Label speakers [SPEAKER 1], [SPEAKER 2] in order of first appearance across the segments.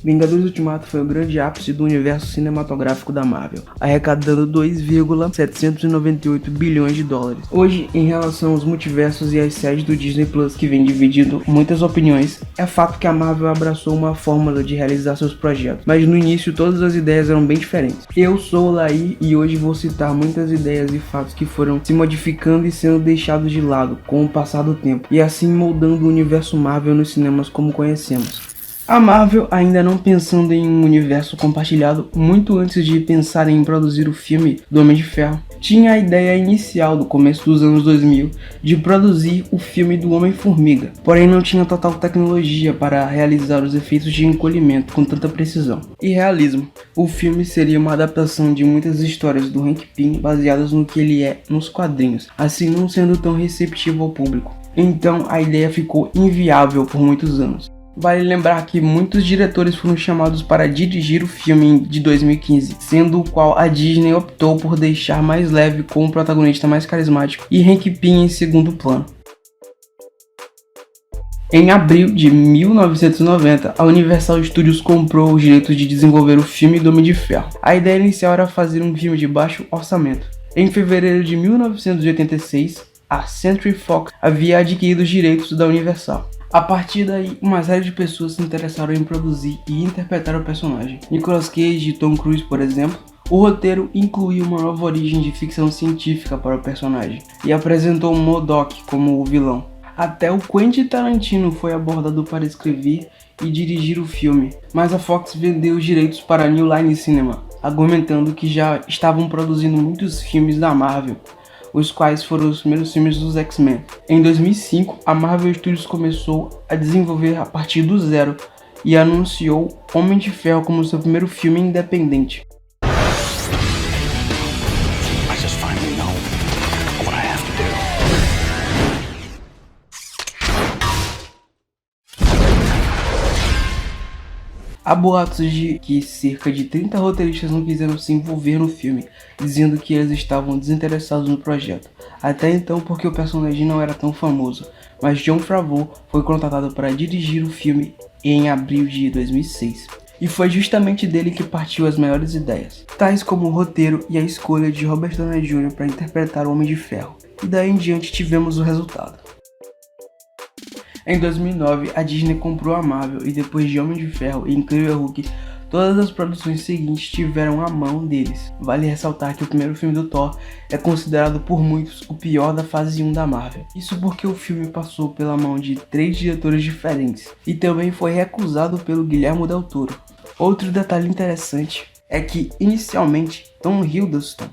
[SPEAKER 1] Vingadores Ultimato foi o grande ápice do universo cinematográfico da Marvel, arrecadando 2,798 bilhões de dólares. Hoje, em relação aos multiversos e às séries do Disney Plus, que vem dividindo muitas opiniões, é fato que a Marvel abraçou uma fórmula de realizar seus projetos, mas no início todas as ideias eram bem diferentes. Eu sou o Laí e hoje vou citar muitas ideias e fatos que foram se modificando e sendo deixados de lado com o passar do tempo, e assim moldando o universo Marvel nos cinemas como conhecemos. A Marvel, ainda não pensando em um universo compartilhado, muito antes de pensar em produzir o filme do Homem de Ferro, tinha a ideia inicial do começo dos anos 2000 de produzir o filme do Homem-Formiga, porém não tinha total tecnologia para realizar os efeitos de encolhimento com tanta precisão e realismo. O filme seria uma adaptação de muitas histórias do Hank Pym baseadas no que ele é nos quadrinhos, assim não sendo tão receptivo ao público. Então a ideia ficou inviável por muitos anos. Vale lembrar que muitos diretores foram chamados para dirigir o filme de 2015, sendo o qual a Disney optou por deixar mais leve com o protagonista mais carismático e Hank Pym em segundo plano. Em abril de 1990, a Universal Studios comprou os direitos de desenvolver o filme do Homem de Ferro. A ideia inicial era fazer um filme de baixo orçamento. Em fevereiro de 1986, a Century Fox havia adquirido os direitos da Universal. A partir daí, uma série de pessoas se interessaram em produzir e interpretar o personagem. Nicolas Cage e Tom Cruise, por exemplo. O roteiro incluía uma nova origem de ficção científica para o personagem e apresentou MODOK como o vilão. Até o Quentin Tarantino foi abordado para escrever e dirigir o filme, mas a Fox vendeu os direitos para a New Line Cinema, argumentando que já estavam produzindo muitos filmes da Marvel, os quais foram os primeiros filmes dos X-Men. Em 2005, a Marvel Studios começou a desenvolver a partir do zero e anunciou Homem de Ferro como seu primeiro filme independente. Há boatos de que cerca de 30 roteiristas não quiseram se envolver no filme, dizendo que eles estavam desinteressados no projeto, até então porque o personagem não era tão famoso, mas Jon Favreau foi contratado para dirigir o filme em abril de 2006. E foi justamente dele que partiu as maiores ideias, tais como o roteiro e a escolha de Robert Downey Jr. para interpretar o Homem de Ferro, e daí em diante tivemos o resultado. Em 2009, a Disney comprou a Marvel e depois de Homem de Ferro e Incrível Hulk, todas as produções seguintes tiveram a mão deles. Vale ressaltar que o primeiro filme do Thor é considerado por muitos o pior da fase 1 da Marvel. Isso porque o filme passou pela mão de 3 diretores diferentes e também foi recusado pelo Guillermo del Toro. Outro detalhe interessante é que, inicialmente, Tom Hiddleston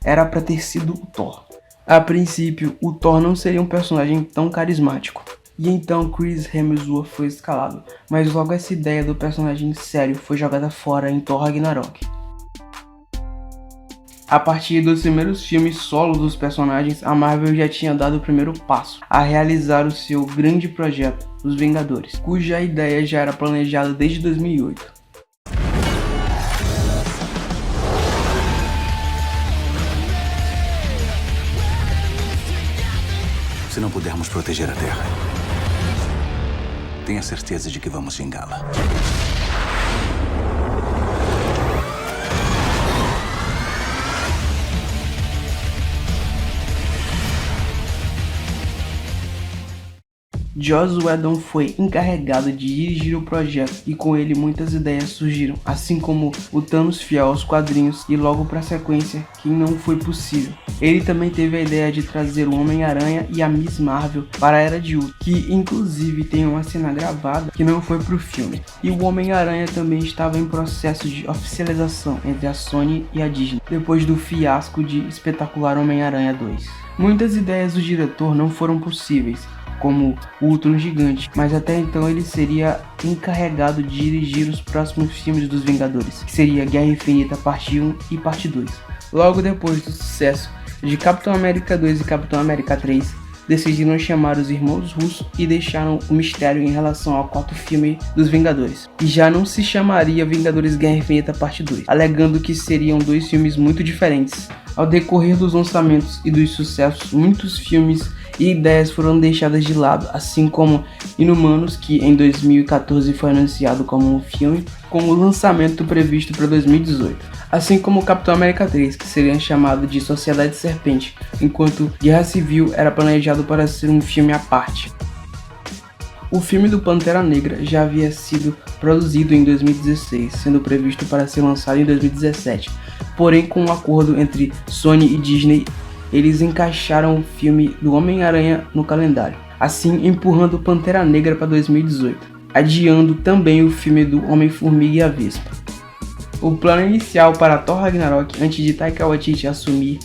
[SPEAKER 1] era para ter sido o Thor. A princípio, o Thor não seria um personagem tão carismático. E então Chris Hemsworth foi escalado, mas logo essa ideia do personagem sério foi jogada fora em Thor Ragnarok. A partir dos primeiros filmes solo dos personagens, a Marvel já tinha dado o primeiro passo a realizar o seu grande projeto, Os Vingadores, cuja ideia já era planejada desde 2008.
[SPEAKER 2] Se não pudermos proteger a Terra, tenha certeza de que vamos vingá-la.
[SPEAKER 1] Joss Whedon foi encarregado de dirigir o projeto e com ele muitas ideias surgiram, assim como o Thanos fiel aos quadrinhos e logo para a sequência, que não foi possível. Ele também teve a ideia de trazer o Homem-Aranha e a Miss Marvel para a Era de Ultron, que inclusive tem uma cena gravada que não foi pro filme. E o Homem-Aranha também estava em processo de oficialização entre a Sony e a Disney, depois do fiasco de Espetacular Homem-Aranha 2. Muitas ideias do diretor não foram possíveis, como o Ultron Gigante, mas até então ele seria encarregado de dirigir os próximos filmes dos Vingadores, que seria Guerra Infinita Parte 1 e Parte 2. Logo depois do sucesso de Capitão América 2 e Capitão América 3, decidiram chamar os irmãos Russo e deixaram o mistério em relação ao quarto filme dos Vingadores, que já não se chamaria Vingadores Guerra Infinita Parte 2, alegando que seriam dois filmes muito diferentes. Ao decorrer dos lançamentos e dos sucessos, muitos filmes e ideias foram deixadas de lado, assim como Inumanos, que em 2014 foi anunciado como um filme, com o lançamento previsto para 2018. Assim como Capitão América 3, que seria chamado de Sociedade Serpente, enquanto Guerra Civil era planejado para ser um filme à parte. O filme do Pantera Negra já havia sido produzido em 2016, sendo previsto para ser lançado em 2017, porém com um acordo entre Sony e Disney, eles encaixaram o filme do Homem-Aranha no calendário, assim empurrando Pantera Negra para 2018, adiando também o filme do Homem-Formiga e a Vespa. O plano inicial para Thor Ragnarok, antes de Taika Waititi assumir,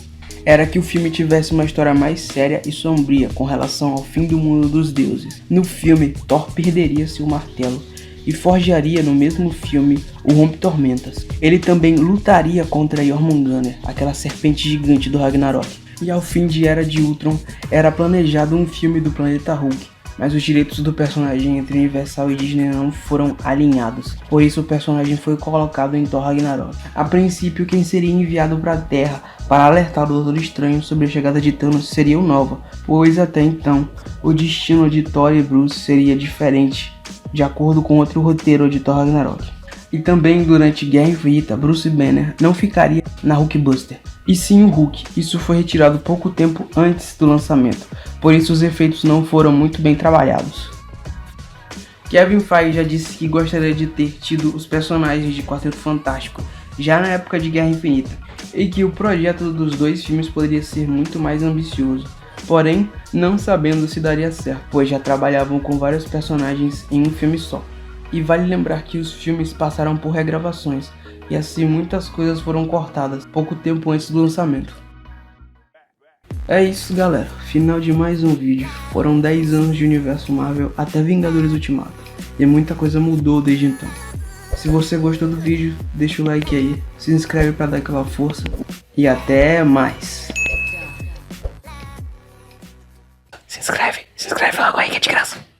[SPEAKER 1] era que o filme tivesse uma história mais séria e sombria com relação ao fim do mundo dos deuses. No filme, Thor perderia seu martelo e forjaria no mesmo filme o Rompe-Tormentas. Ele também lutaria contra Jormungandr, aquela serpente gigante do Ragnarok. E ao fim de Era de Ultron, era planejado um filme do planeta Hulk, mas os direitos do personagem entre Universal e Disney não foram alinhados, por isso o personagem foi colocado em Thor Ragnarok. A princípio, quem seria enviado para a Terra para alertar o Doutor Estranho sobre a chegada de Thanos seria o Nova, pois até então, o destino de Thor e Bruce seria diferente, de acordo com outro roteiro de Thor Ragnarok. E também durante Guerra Infinita, Bruce Banner não ficaria na Hulkbuster, e sim o Hulk. Isso foi retirado pouco tempo antes do lançamento, por isso os efeitos não foram muito bem trabalhados. Kevin Feige já disse que gostaria de ter tido os personagens de Quarteto Fantástico já na época de Guerra Infinita, e que o projeto dos dois filmes poderia ser muito mais ambicioso, porém não sabendo se daria certo, pois já trabalhavam com vários personagens em um filme só. E vale lembrar que os filmes passaram por regravações, e assim muitas coisas foram cortadas pouco tempo antes do lançamento. É isso, galera, final de mais um vídeo. Foram 10 anos de universo Marvel até Vingadores Ultimato, e muita coisa mudou desde então. Se você gostou do vídeo, deixa o like aí, se inscreve para dar aquela força, e até mais. Se inscreve logo aí que é de graça.